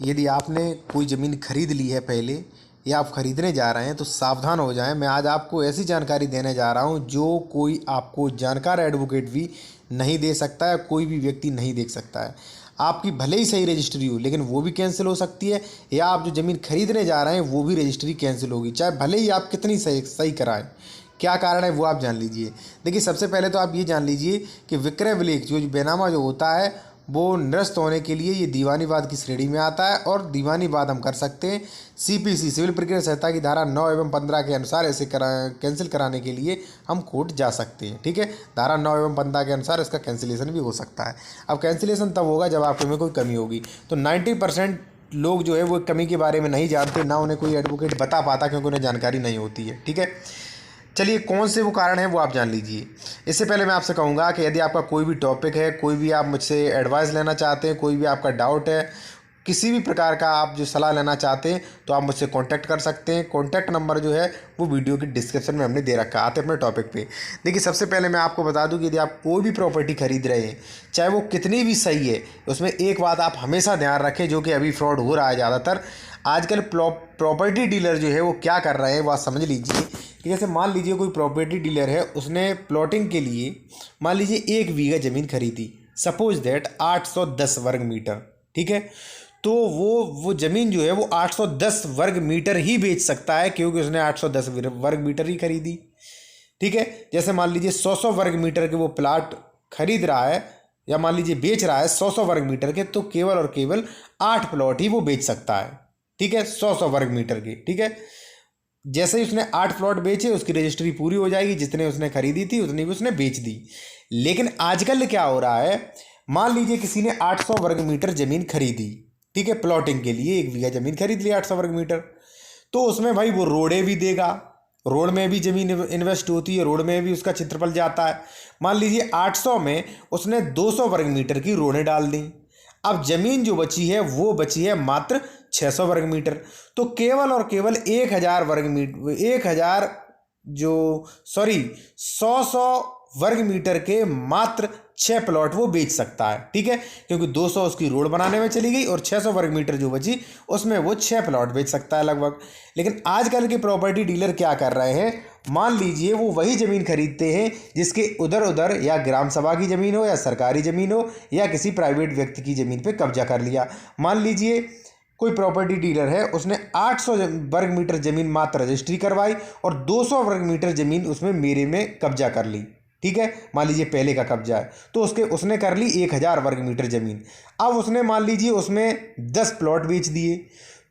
यदि आपने कोई ज़मीन खरीद ली है पहले या आप खरीदने जा रहे हैं तो सावधान हो जाएं। मैं आज आपको ऐसी जानकारी देने जा रहा हूं जो कोई आपको जानकार एडवोकेट भी नहीं दे सकता है, कोई भी व्यक्ति नहीं देख सकता है। आपकी भले ही सही रजिस्ट्री हो लेकिन वो भी कैंसिल हो सकती है, या आप जो ज़मीन खरीदने जा रहे हैं वो भी रजिस्ट्री कैंसिल होगी, चाहे भले ही आप कितनी सही कराएं। क्या कारण है वो आप जान लीजिए। देखिए, सबसे पहले तो आप ये जान लीजिए कि विक्रय विलेख जो बेनामा जो होता है वो निरस्त होने के लिए ये दीवानी वाद की श्रेणी में आता है, और दीवानी वाद हम कर सकते हैं सीपीसी सिविल प्रक्रिया संहिता की धारा 9 एवं 15 के अनुसार ऐसे कैंसिल कराने के लिए हम कोर्ट जा सकते हैं। ठीक है, धारा 9 एवं 15 के अनुसार इसका कैंसिलेशन भी हो सकता है। अब कैंसिलेशन तब होगा जब आपके में कोई कमी होगी। तो 90% लोग जो है वो कमी के बारे में नहीं जानते, ना उन्हें कोई एडवोकेट बता पाता क्योंकि उन्हें जानकारी नहीं होती है। ठीक है, चलिए कौन से वो कारण हैं वो आप जान लीजिए। इससे पहले मैं आपसे कहूँगा कि यदि आपका कोई भी टॉपिक है, कोई भी आप मुझसे एडवाइस लेना चाहते हैं, कोई भी आपका डाउट है, किसी भी प्रकार का आप जो सलाह लेना चाहते हैं तो आप मुझसे कांटेक्ट कर सकते हैं। कांटेक्ट नंबर जो है वो वीडियो की डिस्क्रिप्शन में हमने दे रखा है। आते अपने टॉपिक पे। देखिए, सबसे पहले मैं आपको बता दूं कि यदि आप कोई भी प्रॉपर्टी खरीद रहे हैं, चाहे वो कितनी भी सही है, उसमें एक बात आप हमेशा ध्यान रखें जो कि अभी फ्रॉड हो रहा है ज़्यादातर। आजकल प्रॉपर्टी डीलर जो है वो क्या कर रहे हैं वो आप समझ लीजिए कि जैसे मान लीजिए कोई प्रॉपर्टी डीलर है, उसने प्लॉटिंग के लिए मान लीजिए 1 बीघा ज़मीन खरीदी, सपोज दैट 810 वर्ग मीटर। ठीक है, तो वो ज़मीन जो है वो 810 वर्ग मीटर ही बेच सकता है क्योंकि उसने 810 वर्ग मीटर ही खरीदी। ठीक है, जैसे मान लीजिए 100 वर्ग मीटर के वो प्लाट खरीद रहा है या मान लीजिए बेच रहा है 100 वर्ग मीटर के, तो केवल और केवल 8 प्लॉट ही वो बेच सकता है। ठीक है, 100 वर्ग मीटर के। ठीक है, जैसे ही उसने 8 प्लॉट बेचे उसकी रजिस्ट्री पूरी हो जाएगी, जितने उसने खरीदी थी उतनी भी उसने बेच दी। लेकिन आजकल क्या हो रहा है, मान लीजिए किसी ने 800 वर्ग मीटर ज़मीन खरीदी। ठीक है, प्लॉटिंग के लिए 1 बीघा ज़मीन खरीद लिया 800 वर्ग मीटर, तो उसमें भाई वो रोडें भी देगा, रोड में भी ज़मीन इन्वेस्ट होती है, रोड में भी उसका क्षेत्रफल जाता है। मान लीजिए 800 में उसने 200 वर्ग मीटर की रोडें डाल दी। अब ज़मीन जो बची है वो बची है मात्र 600 वर्ग मीटर। तो केवल और केवल 1000 वर्ग मीटर 100 वर्ग मीटर के मात्र 6 प्लॉट वो बेच सकता है। ठीक है, क्योंकि 200 उसकी रोड बनाने में चली गई और 600 वर्ग मीटर जो बची उसमें वो 6 प्लॉट बेच सकता है लगभग। लेकिन आजकल के प्रॉपर्टी डीलर क्या कर रहे हैं, मान लीजिए वो वही ज़मीन खरीदते हैं जिसके उधर उधर या ग्राम सभा की ज़मीन हो या सरकारी ज़मीन हो या किसी प्राइवेट व्यक्ति की ज़मीन पर कब्जा कर लिया। मान लीजिए कोई प्रॉपर्टी डीलर है, उसने 800 वर्ग मीटर ज़मीन मात्र रजिस्ट्री करवाई और 200 वर्ग मीटर ज़मीन उसमें मेरे में कब्जा कर ली। ठीक है, मान लीजिए पहले का कब्जा है तो उसने कर ली 1000 वर्ग मीटर ज़मीन। अब उसने मान लीजिए उसमें 10 प्लॉट बेच दिए,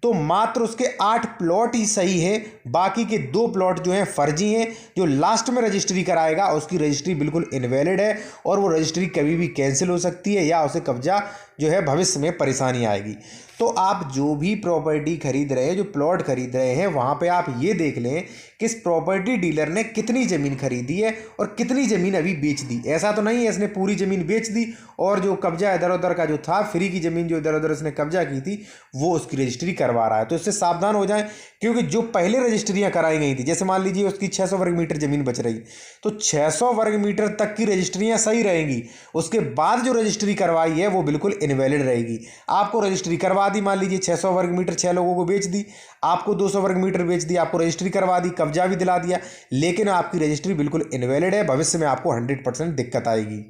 तो मात्र उसके 8 प्लॉट ही सही है, बाकी के 2 प्लॉट जो हैं फर्जी हैं। जो लास्ट में रजिस्ट्री कराएगा उसकी रजिस्ट्री बिल्कुल इनवैलिड है और वो रजिस्ट्री कभी भी कैंसिल हो सकती है या उसे कब्जा जो है भविष्य में परेशानी आएगी। तो आप जो भी प्रॉपर्टी खरीद रहे हैं, जो प्लॉट खरीद रहे हैं, वहाँ पे आप ये देख लें कि इस प्रॉपर्टी डीलर ने कितनी ज़मीन खरीदी है और कितनी ज़मीन अभी बेच दी। ऐसा तो नहीं है इसने पूरी ज़मीन बेच दी और जो कब्जा इधर उधर का जो था, फ्री की ज़मीन जो इधर उधर इसने कब्जा की थी वो उसकी रजिस्ट्री करवा रहा है। तो इससे सावधान हो जाएं, क्योंकि जो पहले रजिस्ट्रियाँ कराई गई थी, जैसे मान लीजिए उसकी 600 वर्ग मीटर ज़मीन बच रही, तो 600 वर्ग मीटर तक की रजिस्ट्रियाँ सही रहेंगी। उसके बाद जो रजिस्ट्री करवाई है वो बिल्कुल इनवैलिड रहेगी। आपको रजिस्ट्री करवा दी, मान लीजिए 600 वर्ग मीटर 6 लोगों को बेच दी, आपको 200 वर्ग मीटर बेच दी, आपको रजिस्ट्री करवा दी, कब्जा भी दिला दिया, लेकिन आपकी रजिस्ट्री बिल्कुल इनवैलिड है। भविष्य में आपको 100% दिक्कत आएगी।